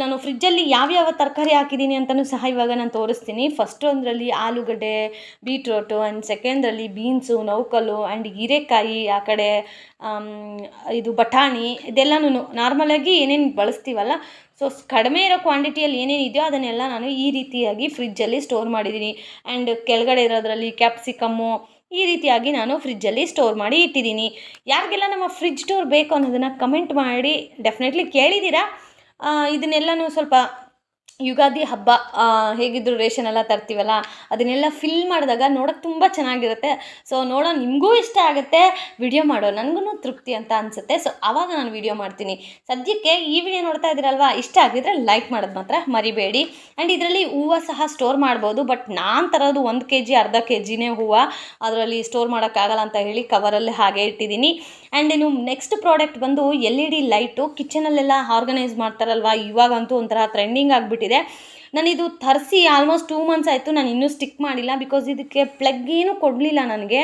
ನಾನು ಫ್ರಿಜ್ಜಲ್ಲಿ ಯಾವ್ಯಾವ ತರಕಾರಿ ಹಾಕಿದ್ದೀನಿ ಅಂತಲೂ ಸಹ ಇವಾಗ ನಾನು ತೋರಿಸ್ತೀನಿ. ಫಸ್ಟು ಅದರಲ್ಲಿ ಆಲೂಗಡ್ಡೆ, ಬೀಟ್ರೋಟು, ಆ್ಯಂಡ್ ಸೆಕೆಂಡ್ರಲ್ಲಿ ಬೀನ್ಸು, ನೌಕಲು, ಆ್ಯಂಡ್ ಹೀರೆಕಾಯಿ, ಆ ಕಡೆ ಇದು ಬಟಾಣಿ, ಇದೆಲ್ಲನೂ ನಾರ್ಮಲಾಗಿ ಏನೇನು ಬಳಸ್ತೀವಲ್ಲ, ಸೊ ಕಡಿಮೆ ಇರೋ ಕ್ವಾಂಟಿಟಿಯಲ್ಲಿ ಏನೇನಿದೆಯೋ ಅದನ್ನೆಲ್ಲ ನಾನು ಈ ರೀತಿಯಾಗಿ ಫ್ರಿಜ್ಜಲ್ಲಿ ಸ್ಟೋರ್ ಮಾಡಿದ್ದೀನಿ. ಆ್ಯಂಡ್ ಕೆಳಗಡೆ ಇರೋದ್ರಲ್ಲಿ ಕ್ಯಾಪ್ಸಿಕಮ್ಮು, ಈ ರೀತಿಯಾಗಿ ನಾನು ಫ್ರಿಜ್ಜಲ್ಲಿ ಸ್ಟೋರ್ ಮಾಡಿ ಇಟ್ಟಿದ್ದೀನಿ. ಯಾರಿಗೆಲ್ಲ ನಮ್ಮ ಫ್ರಿಜ್ ಟೂರ್ ಬೇಕು ಅನ್ನೋದನ್ನು ಕಮೆಂಟ್ ಮಾಡಿ. ಡೆಫಿನೆಟ್ಲಿ ಕೇಳಿದ್ದೀರಾ. ಇದನ್ನೆಲ್ಲನೂ ಸ್ವಲ್ಪ ಯುಗಾದಿ ಹಬ್ಬ ಹೇಗಿದ್ರು ರೇಷನ್ ಎಲ್ಲ ತರ್ತೀವಲ್ಲ, ಅದನ್ನೆಲ್ಲ ಫಿಲ್ ಮಾಡಿದಾಗ ನೋಡೋಕ್ಕೆ ತುಂಬ ಚೆನ್ನಾಗಿರುತ್ತೆ. ಸೊ ನೋಡೋ ನಿಮಗೂ ಇಷ್ಟ ಆಗುತ್ತೆ, ವಿಡಿಯೋ ಮಾಡೋ ನನಗೂ ತೃಪ್ತಿ ಅಂತ ಅನಿಸುತ್ತೆ. ಸೊ ಆವಾಗ ನಾನು ವಿಡಿಯೋ ಮಾಡ್ತೀನಿ. ಸದ್ಯಕ್ಕೆ ಈ ವಿಡಿಯೋ ನೋಡ್ತಾ ಇದ್ದೀರಲ್ವಾ, ಇಷ್ಟ ಆಗಿದ್ರೆ ಲೈಕ್ ಮಾಡೋದು ಮಾತ್ರ ಮರಿಬೇಡಿ. ಆ್ಯಂಡ್ ಇದರಲ್ಲಿ ಹೂವು ಸಹ ಸ್ಟೋರ್ ಮಾಡ್ಬೋದು, ಬಟ್ ನಾನು ತರೋದು 1 kg ಅರ್ಧ kgನೇ ಹೂವು, ಅದರಲ್ಲಿ ಸ್ಟೋರ್ ಮಾಡೋಕ್ಕಾಗಲ್ಲ ಅಂತ ಹೇಳಿ ಕವರಲ್ಲಿ ಹಾಗೆ ಇಟ್ಟಿದ್ದೀನಿ. ಆ್ಯಂಡ್ ಇನ್ನು ನೆಕ್ಸ್ಟ್ ಪ್ರಾಡಕ್ಟ್ ಬಂದು LED ಲೈಟು. ಕಿಚನಲ್ಲೆಲ್ಲ ಆರ್ಗನೈಸ್ ಮಾಡ್ತಾರಲ್ವ, ಇವಾಗಂತೂ ಒಂಥರ ಟ್ರೆಂಡಿಂಗ್ ಆಗಿಬಿಟ್ಟಿದೆ. ನಾನಿದು ತರಿಸಿ ಆಲ್ಮೋಸ್ಟ್ 2 ಮಂತ್ಸ್ ಆಯಿತು, ನಾನು ಇನ್ನೂ ಸ್ಟಿಕ್ ಮಾಡಿಲ್ಲ. ಬಿಕಾಸ್ ಇದಕ್ಕೆ ಪ್ಲಗ್ ಏನೂ ಕೊಡಲಿಲ್ಲ ನನಗೆ.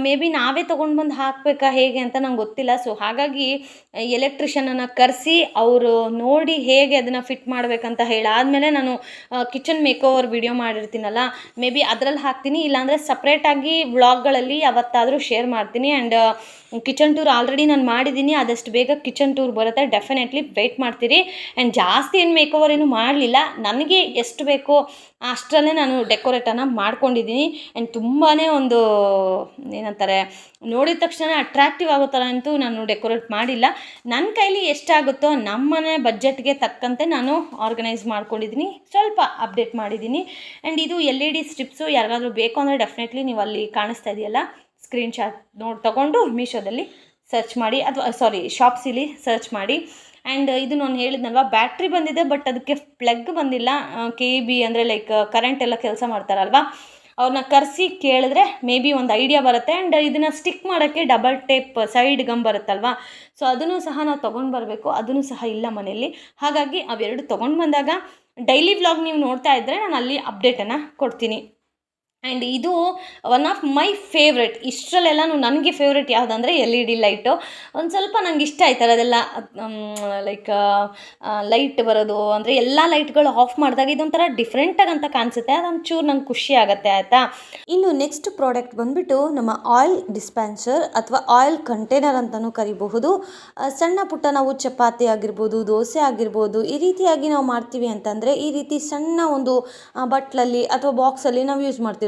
ಮೇ ಬಿ ನಾವೇ ತೊಗೊಂಡು ಬಂದು ಹಾಕಬೇಕಾ ಹೇಗೆ ಅಂತ ನಂಗೆ ಗೊತ್ತಿಲ್ಲ. ಸೊ ಹಾಗಾಗಿ ಎಲೆಕ್ಟ್ರಿಷಿಯನನ್ನು ಕರೆಸಿ ಅವರು ನೋಡಿ ಹೇಗೆ ಅದನ್ನು ಫಿಟ್ ಮಾಡಬೇಕಂತ ಹೇಳಾದಮೇಲೆ ನಾನು ಕಿಚನ್ ಮೇಕೋವರ್ ವಿಡಿಯೋ ಮಾಡಿರ್ತೀನಲ್ಲ, ಮೇ ಬಿ ಅದರಲ್ಲಿ ಹಾಕ್ತೀನಿ. ಇಲ್ಲಾಂದರೆ ಸಪ್ರೇಟಾಗಿ ವ್ಲಾಗ್ಗಳಲ್ಲಿ ಯಾವತ್ತಾದರೂ ಶೇರ್ ಮಾಡ್ತೀನಿ. ಆ್ಯಂಡ್ ಕಿಚನ್ ಟೂರ್ ಆಲ್ರೆಡಿ ನಾನು ಮಾಡಿದ್ದೀನಿ, ಆದಷ್ಟು ಬೇಗ ಕಿಚನ್ ಟೂರ್ ಬರುತ್ತೆ. ಡೆಫಿನೆಟ್ಲಿ ವೆಯ್ಟ್ ಮಾಡ್ತೀರಿ. ಆ್ಯಂಡ್ ಜಾಸ್ತಿ ಏನು ಮೇಕೋವರ್ ಏನು ಮಾಡಲಿಲ್ಲ, ನನಗೆ ಎಷ್ಟು ಬೇಕೋ ಅಷ್ಟರಲ್ಲೇ ನಾನು ಡೆಕೋರೇಟನ್ನು ಮಾಡ್ಕೊಂಡಿದ್ದೀನಿ. ಆ್ಯಂಡ್ ತುಂಬಾ ಒಂದು ಏನಂತಾರೆ, ನೋಡಿದ ತಕ್ಷಣ ಅಟ್ರಾಕ್ಟಿವ್ ಆಗೋ ಥರ ಅಂತೂ ನಾನು ಡೆಕೋರೇಟ್ ಮಾಡಿಲ್ಲ. ನನ್ನ ಕೈಲಿ ಎಷ್ಟಾಗುತ್ತೋ ನಮ್ಮನೆ ಬಜೆಟ್ಗೆ ತಕ್ಕಂತೆ ನಾನು ಆರ್ಗನೈಸ್ ಮಾಡ್ಕೊಂಡಿದ್ದೀನಿ, ಸ್ವಲ್ಪ ಅಪ್ಡೇಟ್ ಮಾಡಿದ್ದೀನಿ. ಆ್ಯಂಡ್ ಇದು LED ಸ್ಟ್ರಿಪ್ಸು. ಯಾರಿಗಾದ್ರೂ ಬೇಕು ಅಂದರೆ ಡೆಫಿನೆಟ್ಲಿ ನೀವು ಅಲ್ಲಿ ಕಾಣಿಸ್ತಾ ಇದೆಯಲ್ಲ, ಸ್ಕ್ರೀನ್ಶಾಟ್ ತೊಗೊಂಡು ಮೀಶೋದಲ್ಲಿ ಸರ್ಚ್ ಮಾಡಿ, ಅಥವಾ ಶಾಪ್ಸಿಲಿ ಸರ್ಚ್ ಮಾಡಿ. ಆ್ಯಂಡ್ ಇದು ನಾನು ಹೇಳಿದ್ನಲ್ವ, ಬ್ಯಾಟ್ರಿ ಬಂದಿದೆ, ಬಟ್ ಅದಕ್ಕೆ ಪ್ಲಗ್ ಬಂದಿಲ್ಲ. KB ಅಂದರೆ ಲೈಕ್ ಕರೆಂಟ್ ಎಲ್ಲ ಕೆಲಸ ಮಾಡ್ತಾರಲ್ವ, ಅವ್ರನ್ನ ಕರೆಸಿ ಕೇಳಿದ್ರೆ ಮೇ ಬಿ ಒಂದು ಐಡಿಯಾ ಬರುತ್ತೆ. ಆ್ಯಂಡ್ ಇದನ್ನು ಸ್ಟಿಕ್ ಮಾಡೋಕ್ಕೆ ಡಬಲ್ ಟೇಪ್ ಸೈಡ್ ಗಮ್ ಬರುತ್ತಲ್ವ, ಸೊ ಅದನ್ನು ಸಹ ನಾವು ತೊಗೊಂಡು ಬರಬೇಕು. ಅದನ್ನು ಸಹ ಇಲ್ಲ ಮನೆಯಲ್ಲಿ. ಹಾಗಾಗಿ ಅವೆರಡು ತೊಗೊಂಡು ಬಂದಾಗ ಡೈಲಿ ವ್ಲಾಗ್ ನೀವು ನೋಡ್ತಾ ಇದ್ದರೆ ನಾನು ಅಲ್ಲಿ ಅಪ್ಡೇಟನ್ನು ಕೊಡ್ತೀನಿ. ಆ್ಯಂಡ್ ಇದು ಒನ್ ಆಫ್ ಮೈ ಫೇವ್ರೆಟ್. ಇಷ್ಟರಲ್ಲೆಲ್ಲನೂ ನನಗೆ ಫೇವ್ರೆಟ್ ಯಾವುದಂದರೆ LED ಲೈಟು. ಒಂದು ಸ್ವಲ್ಪ ನಂಗೆ ಇಷ್ಟ ಆಯ್ತಲ್ಲ ಅದೆಲ್ಲ, ಲೈಕ್ ಲೈಟ್ ಬರೋದು ಅಂದರೆ ಎಲ್ಲ ಲೈಟ್ಗಳು ಆಫ್ ಮಾಡಿದಾಗ ಇದೊಂಥರ ಡಿಫ್ರೆಂಟಾಗಿ ಅಂತ ಕಾಣಿಸುತ್ತೆ. ಅದೊಂಚೂರು ನಂಗೆ ಖುಷಿ ಆಗುತ್ತೆ ಆಯಿತಾ. ಇನ್ನು ನೆಕ್ಸ್ಟ್ ಪ್ರಾಡಕ್ಟ್ ಬಂದುಬಿಟ್ಟು ನಮ್ಮ ಆಯಿಲ್ ಡಿಸ್ಪೆನ್ಸರ್ ಅಥವಾ ಆಯಿಲ್ ಕಂಟೈನರ್ ಅಂತಲೂ ಕರಿಬಹುದು. ಸಣ್ಣ ಪುಟ್ಟ ನಾವು ಚಪಾತಿ ಆಗಿರ್ಬೋದು, ದೋಸೆ ಆಗಿರ್ಬೋದು, ಈ ರೀತಿಯಾಗಿ ನಾವು ಮಾಡ್ತೀವಿ ಅಂತಂದರೆ ಈ ರೀತಿ ಸಣ್ಣ ಒಂದು ಬಟ್ಲಲ್ಲಿ ಅಥವಾ ಬಾಕ್ಸಲ್ಲಿ ನಾವು ಯೂಸ್ ಮಾಡ್ತೀವಿ.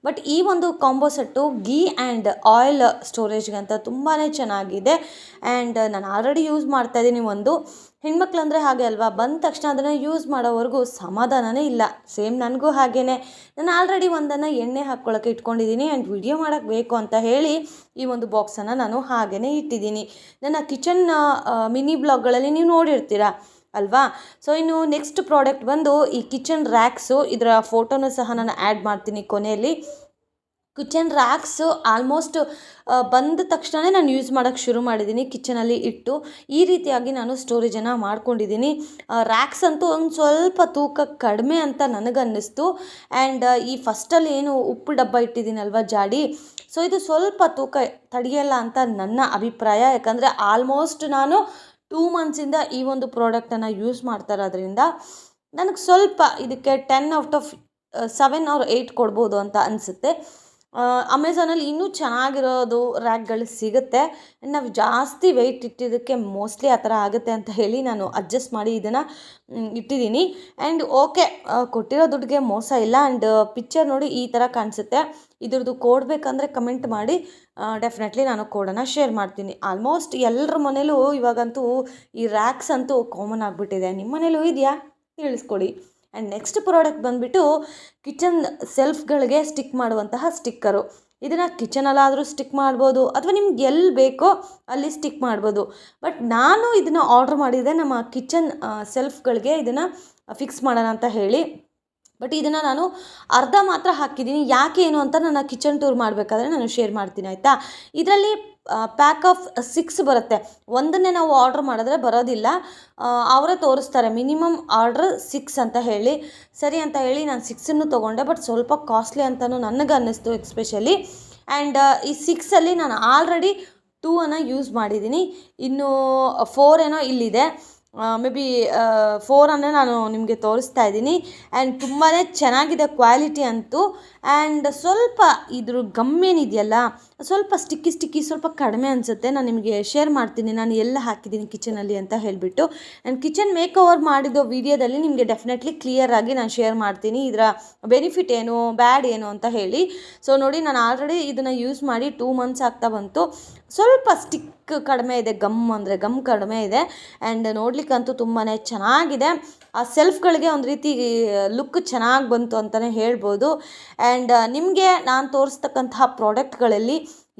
ಬಟ್ ಈ ಒಂದು combo set ghee and oil ಸ್ಟೋರೇಜ್ಗೆ ಅಂತ ತುಂಬಾ ಚೆನ್ನಾಗಿದೆ. ಆ್ಯಂಡ್ ನಾನು ಆಲ್ರೆಡಿ ಯೂಸ್ ಮಾಡ್ತಾಯಿದ್ದೀನಿ. ಒಂದು ಹೆಣ್ಮಕ್ಳಂದರೆ ಹಾಗೆ ಅಲ್ವಾ, ಬಂದ ತಕ್ಷಣ ಅದನ್ನು ಯೂಸ್ ಮಾಡೋವರೆಗೂ ಸಮಾಧಾನವೇ ಇಲ್ಲ. ಸೇಮ್ ನನಗೂ ಹಾಗೇ. ನಾನು ಆಲ್ರೆಡಿ ಒಂದನ್ನು ಎಣ್ಣೆ ಹಾಕ್ಕೊಳ್ಳೋಕ್ಕೆ ಇಟ್ಕೊಂಡಿದ್ದೀನಿ ಆ್ಯಂಡ್ ವಿಡಿಯೋ ಮಾಡೋಕ್ಕೆ ಬೇಕು ಅಂತ ಹೇಳಿ ಈ ಒಂದು ಬಾಕ್ಸನ್ನು ನಾನು ಹಾಗೇ ಇಟ್ಟಿದ್ದೀನಿ. ನನ್ನ ಕಿಚನ್ ಮಿನಿ ಬ್ಲಾಗ್ಗಳಲ್ಲಿ ನೀವು ನೋಡಿರ್ತೀರ ಅಲ್ವಾ. ಸೊ ಇನ್ನು ನೆಕ್ಸ್ಟ್ ಪ್ರಾಡಕ್ಟ್ ಬಂದು ಈ ಕಿಚನ್ ರ್ಯಾಕ್ಸು. ಇದರ ಫೋಟೋನು ಸಹ ನಾನು ಆ್ಯಡ್ ಮಾಡ್ತೀನಿ ಕೊನೆಯಲ್ಲಿ. ಕಿಚನ್ ರ್ಯಾಕ್ಸು ಆಲ್ಮೋಸ್ಟ್ ಬಂದ ತಕ್ಷಣ ನಾನು ಯೂಸ್ ಮಾಡೋಕ್ಕೆ ಶುರು ಮಾಡಿದ್ದೀನಿ. ಕಿಚನಲ್ಲಿ ಇಟ್ಟು ಈ ರೀತಿಯಾಗಿ ನಾನು ಸ್ಟೋರೇಜನ್ನು ಮಾಡ್ಕೊಂಡಿದ್ದೀನಿ. ರ್ಯಾಕ್ಸ್ ಅಂತೂ ಒಂದು ಸ್ವಲ್ಪ ತೂಕ ಕಡಿಮೆ ಅಂತ ನನಗನ್ನಿಸ್ತು. ಆ್ಯಂಡ್ ಈ ಫಸ್ಟಲ್ಲಿ ಏನು ಉಪ್ಪು ಡಬ್ಬ ಇಟ್ಟಿದ್ದೀನಲ್ವ ಜಾಡಿ, ಸೊ ಇದು ಸ್ವಲ್ಪ ತೂಕ ತಡೆಯಲ್ಲ ಅಂತ ನನ್ನ ಅಭಿಪ್ರಾಯ. ಯಾಕಂದರೆ ಆಲ್ಮೋಸ್ಟ್ ನಾನು 2 ಮಂತ್ಸಿಂದ ಈ ಒಂದು ಪ್ರಾಡಕ್ಟನ್ನು ಯೂಸ್ ಮಾಡ್ತಾ ಇರೋದ್ರಿಂದ ನನಗೆ ಸ್ವಲ್ಪ ಇದಕ್ಕೆ 10 ಔಟ್ ಆಫ್ 7 or 8 ಕೊಡ್ಬೋದು ಅಂತ ಅನಿಸುತ್ತೆ. ಅಮೆಝಾನಲ್ಲಿ ಇನ್ನೂ ಚೆನ್ನಾಗಿರೋದು ರ್ಯಾಕ್ಗಳು ಸಿಗುತ್ತೆ. ನಾವು ಜಾಸ್ತಿ ವೆಯ್ಟ್ ಇಟ್ಟಿದ್ದಕ್ಕೆ ಮೋಸ್ಟ್ಲಿ ಆ ಥರ ಆಗುತ್ತೆ ಅಂತ ಹೇಳಿ ನಾನು ಅಡ್ಜಸ್ಟ್ ಮಾಡಿ ಇದನ್ನು ಇಟ್ಟಿದ್ದೀನಿ. ಆ್ಯಂಡ್ ಓಕೆ, ಕೊಟ್ಟಿರೋ ದುಡ್ಡಿಗೆ ಮೋಸ ಇಲ್ಲ. ಆ್ಯಂಡ್ ಪಿಕ್ಚರ್ ನೋಡಿ ಈ ಥರ ಕಾಣಿಸುತ್ತೆ. ಇದ್ರದ್ದು ಕೋಡ್ ಬೇಕಂದರೆ ಕಮೆಂಟ್ ಮಾಡಿ, ಡೆಫಿನೆಟ್ಲಿ ನಾನು ಕೋಡನ್ನು ಶೇರ್ ಮಾಡ್ತೀನಿ. ಆಲ್ಮೋಸ್ಟ್ ಎಲ್ಲರ ಮನೇಲೂ ಇವಾಗಂತೂ ಈ ರ್ಯಾಕ್ಸ್ ಅಂತೂ ಕಾಮನ್ ಆಗಿಬಿಟ್ಟಿದೆ. ನಿಮ್ಮ ಮನೇಲೂ ಇದೆಯಾ ತಿಳಿಸ್ಕೊಡಿ. ಆ್ಯಂಡ್ ನೆಕ್ಸ್ಟ್ ಪ್ರಾಡಕ್ಟ್ ಬಂದುಬಿಟ್ಟು ಕಿಚನ್ ಸೆಲ್ಫ್ಗಳಿಗೆ ಸ್ಟಿಕ್ ಮಾಡುವಂತಹ ಸ್ಟಿಕ್ಕರು. ಇದನ್ನು ಕಿಚನಲ್ಲಾದರೂ ಸ್ಟಿಕ್ ಮಾಡ್ಬೋದು ಅಥವಾ ನಿಮ್ಗೆ ಎಲ್ಲಿ ಬೇಕೋ ಅಲ್ಲಿ ಸ್ಟಿಕ್ ಮಾಡ್ಬೋದು. ಬಟ್ ನಾನು ಇದನ್ನು ಆರ್ಡ್ರ್ ಮಾಡಿದ್ದೆ ನಮ್ಮ ಕಿಚನ್ ಸೆಲ್ಫ್ಗಳಿಗೆ ಇದನ್ನು ಫಿಕ್ಸ್ ಮಾಡೋಣ ಅಂತ ಹೇಳಿ. ಬಟ್ ಇದನ್ನು ನಾನು ಅರ್ಧ ಮಾತ್ರ ಹಾಕಿದ್ದೀನಿ. ಯಾಕೆ ಏನು ಅಂತ ನನ್ನ ಕಿಚನ್ ಟೂರ್ ಮಾಡಬೇಕಾದ್ರೆ ನಾನು ಶೇರ್ ಮಾಡ್ತೀನಿ ಆಯಿತಾ. ಇದರಲ್ಲಿ ಪ್ಯಾಕ್ ಆಫ್ 6 ಬರುತ್ತೆ. ಒಂದನ್ನೇ ನಾವು ಆರ್ಡ್ರ್ ಮಾಡಿದ್ರೆ ಬರೋದಿಲ್ಲ, ಅವರೇ ತೋರಿಸ್ತಾರೆ ಮಿನಿಮಮ್ ಆರ್ಡ್ರ್ 6 ಅಂತ ಹೇಳಿ. ಸರಿ ಅಂತ ಹೇಳಿ ನಾನು 6 ತೊಗೊಂಡೆ. ಬಟ್ ಸ್ವಲ್ಪ ಕಾಸ್ಟ್ಲಿ ಅಂತಲೂ ನನಗೆ ಅನ್ನಿಸ್ತು ಎಕ್ಸ್ಪೆಷಲಿ. ಆ್ಯಂಡ್ ಈ 6ಅಲ್ಲಿ ನಾನು ಆಲ್ರೆಡಿ 2 ಯೂಸ್ ಮಾಡಿದ್ದೀನಿ. ಇನ್ನು 4 ಏನೋ ಇಲ್ಲಿದೆ. ಮೇ ಬಿ 4 ನಾನು ನಿಮಗೆ ತೋರಿಸ್ತಾ ಇದ್ದೀನಿ. ಆ್ಯಂಡ್ ತುಂಬಾ ಚೆನ್ನಾಗಿದೆ ಕ್ವಾಲಿಟಿ ಅಂತೂ. ಆ್ಯಂಡ್ ಸ್ವಲ್ಪ ಇದ್ರ ಗಮ್ಮೇನಿದೆಯಲ್ಲ ಸ್ವಲ್ಪ ಸ್ಟಿಕ್ಕಿ ಸ್ವಲ್ಪ ಕಡಿಮೆ ಅನಿಸುತ್ತೆ. ನಾನು ನಿಮಗೆ ಶೇರ್ ಮಾಡ್ತೀನಿ ನಾನು ಎಲ್ಲ ಹಾಕಿದ್ದೀನಿ ಕಿಚನಲ್ಲಿ ಅಂತ ಹೇಳಿಬಿಟ್ಟು. ಆ್ಯಂಡ್ ಕಿಚನ್ ಮೇಕ್ ಓವರ್ ಮಾಡಿದ್ದು ವೀಡಿಯೋದಲ್ಲಿ ನಿಮಗೆ ಡೆಫಿನೆಟ್ಲಿ ಕ್ಲಿಯರಾಗಿ ನಾನು ಶೇರ್ ಮಾಡ್ತೀನಿ ಇದರ ಬೆನಿಫಿಟ್ ಏನು ಬ್ಯಾಡ್ ಏನು ಅಂತ ಹೇಳಿ. ಸೊ ನೋಡಿ, ನಾನು ಆಲ್ರೆಡಿ ಇದನ್ನು ಯೂಸ್ ಮಾಡಿ 2 ಮಂತ್ಸ್ ಆಗ್ತಾ ಬಂತು. ಸ್ವಲ್ಪ ಸ್ಟಿಕ್ ಕಡಿಮೆ ಇದೆ, ಗಮ್ ಕಡಿಮೆ ಇದೆ. ಆ್ಯಂಡ್ ನೋಡ್ಲಿಕ್ಕಂತೂ ತುಂಬಾ ಚೆನ್ನಾಗಿದೆ. ಆ ಸೆಲ್ಫ್ಗಳಿಗೆ ಒಂದು ರೀತಿ ಲುಕ್ ಚೆನ್ನಾಗಿ ಬಂತು ಅಂತಲೇ ಹೇಳ್ಬೋದು. ಆ್ಯಂಡ್ ನಿಮಗೆ ನಾನು ತೋರಿಸ್ತಕ್ಕಂತಹ ಪ್ರಾಡಕ್ಟ್ಗಳಲ್ಲಿ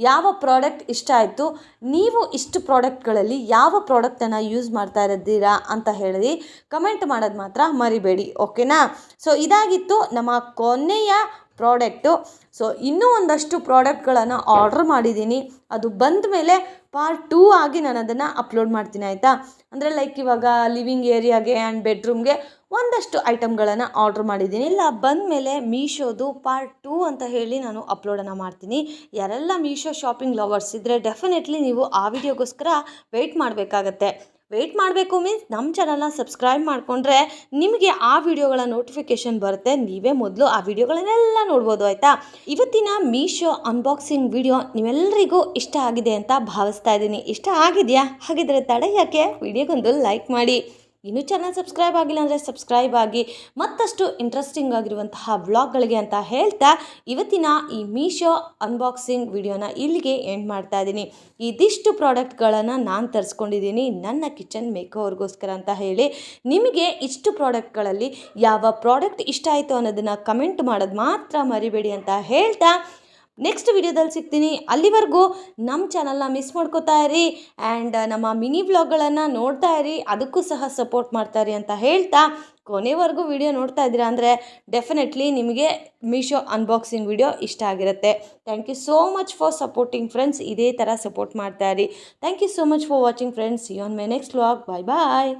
ಯಾವ ಪ್ರಾಡಕ್ಟ್ ಇಷ್ಟ ಆಯಿತು, ನೀವು ಇಷ್ಟು ಪ್ರಾಡಕ್ಟ್ಗಳಲ್ಲಿ ಯಾವ ಪ್ರಾಡಕ್ಟನ್ನು ಯೂಸ್ ಮಾಡ್ತಾ ಇದ್ದೀರಾ ಅಂತ ಹೇಳಿ ಕಮೆಂಟ್ ಮಾಡೋದು ಮಾತ್ರ ಮರಿಬೇಡಿ, ಓಕೆನಾ. ಸೊ ಇದಾಗಿತ್ತು ನಮ್ಮ ಕೊನೆಯ ಪ್ರಾಡಕ್ಟು. ಸೊ ಇನ್ನೂ ಒಂದಷ್ಟು ಪ್ರಾಡಕ್ಟ್ಗಳನ್ನು ಆರ್ಡ್ರ್ ಮಾಡಿದ್ದೀನಿ. ಅದು ಬಂದ ಮೇಲೆ ಪಾರ್ಟ್ 2 ಆಗಿ ನಾನು ಅದನ್ನು ಅಪ್ಲೋಡ್ ಮಾಡ್ತೀನಿ ಆಯಿತಾ. ಅಂದರೆ ಲೈಕ್ ಇವಾಗ ಲಿವಿಂಗ್ ಏರಿಯಾಗೆ ಆ್ಯಂಡ್ ಬೆಡ್ರೂಮ್ಗೆ ಒಂದಷ್ಟು ಐಟಮ್ಗಳನ್ನು ಆರ್ಡ್ರ್ ಮಾಡಿದ್ದೀನಿ. ಇಲ್ಲ ಬಂದ ಮೇಲೆ ಮೀಶೋದು ಪಾರ್ಟ್ 2 ಅಂತ ಹೇಳಿ ನಾನು ಅಪ್ಲೋಡನ್ನು ಮಾಡ್ತೀನಿ. ಯಾರೆಲ್ಲ ಮೀಶೋ ಶಾಪಿಂಗ್ ಲವರ್ಸ್ ಇದ್ದರೆ ಡೆಫಿನೆಟ್ಲಿ ನೀವು ಆ ವಿಡಿಯೋಗೋಸ್ಕರ ವೆಯ್ಟ್ ಮಾಡಬೇಕಾಗತ್ತೆ. ವೆಯ್ಟ್ ಮಾಡಬೇಕು ಮೀನ್ಸ್ ನಮ್ಮ ಚಾನಲ್ನ ಸಬ್ಸ್ಕ್ರೈಬ್ ಮಾಡಿಕೊಂಡ್ರೆ ನಿಮಗೆ ಆ ವಿಡಿಯೋಗಳ ನೋಟಿಫಿಕೇಷನ್ ಬರುತ್ತೆ. ನೀವೇ ಮೊದಲು ಆ ವಿಡಿಯೋಗಳನ್ನೆಲ್ಲ ನೋಡ್ಬೋದು ಆಯಿತಾ. ಇವತ್ತಿನ ಮೀಶೋ ಅನ್ಬಾಕ್ಸಿಂಗ್ ವಿಡಿಯೋ ನೀವೆಲ್ಲರಿಗೂ ಇಷ್ಟ ಆಗಿದೆ ಅಂತ ಭಾವಿಸ್ತಾ ಇದ್ದೀನಿ. ಇಷ್ಟ ಆಗಿದೆಯಾ? ಹಾಗಿದ್ರೆ ತಡ ಯಾಕೆ, ವಿಡಿಯೋಗೊಂದು ಲೈಕ್ ಮಾಡಿ. ಇನ್ನೂ ಚಾನಲ್ ಸಬ್ಸ್ಕ್ರೈಬ್ ಆಗಿಲ್ಲ ಅಂದರೆ ಸಬ್ಸ್ಕ್ರೈಬ್ ಆಗಿ ಮತ್ತಷ್ಟು ಇಂಟ್ರೆಸ್ಟಿಂಗ್ ಆಗಿರುವಂತಹ ವ್ಲಾಗ್ಗಳಿಗೆ ಅಂತ ಹೇಳ್ತಾ ಇವತ್ತಿನ ಈ ಮೀಶೋ ಅನ್ಬಾಕ್ಸಿಂಗ್ ವಿಡಿಯೋನ ಇಲ್ಲಿಗೆ ಎಂಡ್ ಮಾಡ್ತಾ ಇದ್ದೀನಿ. ಇದಿಷ್ಟು ಪ್ರಾಡಕ್ಟ್ಗಳನ್ನು ನಾನು ತರಿಸ್ಕೊಂಡಿದ್ದೀನಿ ನನ್ನ ಕಿಚನ್ ಮೇಕೋವರ್ಗೋಸ್ಕರ ಅಂತ ಹೇಳಿ. ನಿಮಗೆ ಇಷ್ಟು ಪ್ರಾಡಕ್ಟ್ಗಳಲ್ಲಿ ಯಾವ ಪ್ರಾಡಕ್ಟ್ ಇಷ್ಟ ಆಯಿತು ಅನ್ನೋದನ್ನು ಕಮೆಂಟ್ ಮಾಡೋದು ಮಾತ್ರ ಮರಿಬೇಡಿ ಅಂತ ಹೇಳ್ತಾ ನೆಕ್ಸ್ಟ್ ವಿಡಿಯೋದಲ್ಲಿ ಸಿಗ್ತೀನಿ. ಅಲ್ಲಿವರೆಗೂ ನಮ್ಮ ಚಾನಲ್ನ ಮಿಸ್ ಮಾಡ್ಕೋತಾ ಇರಿ ಆ್ಯಂಡ್ ನಮ್ಮ ಮಿನಿ ವ್ಲಾಗ್ಗಳನ್ನು ನೋಡ್ತಾ ಇರಿ, ಅದಕ್ಕೂ ಸಹ ಸಪೋರ್ಟ್ ಮಾಡ್ತಾ ಇರಿ ಅಂತ ಹೇಳ್ತಾ ಕೊನೆವರೆಗೂ ವಿಡಿಯೋ ನೋಡ್ತಾ ಇದ್ದೀರಾ ಅಂದರೆ ಡೆಫಿನೆಟ್ಲಿ ನಿಮಗೆ ಮೀಶೋ ಅನ್ಬಾಕ್ಸಿಂಗ್ ವಿಡಿಯೋ ಇಷ್ಟ ಆಗಿರುತ್ತೆ. Thank you so much for supporting friends. ಇದೇ ಥರ ಸಪೋರ್ಟ್ ಮಾಡ್ತಾ ಇರಿ. Thank you so much for watching friends. See you on my next vlog. Bye bye.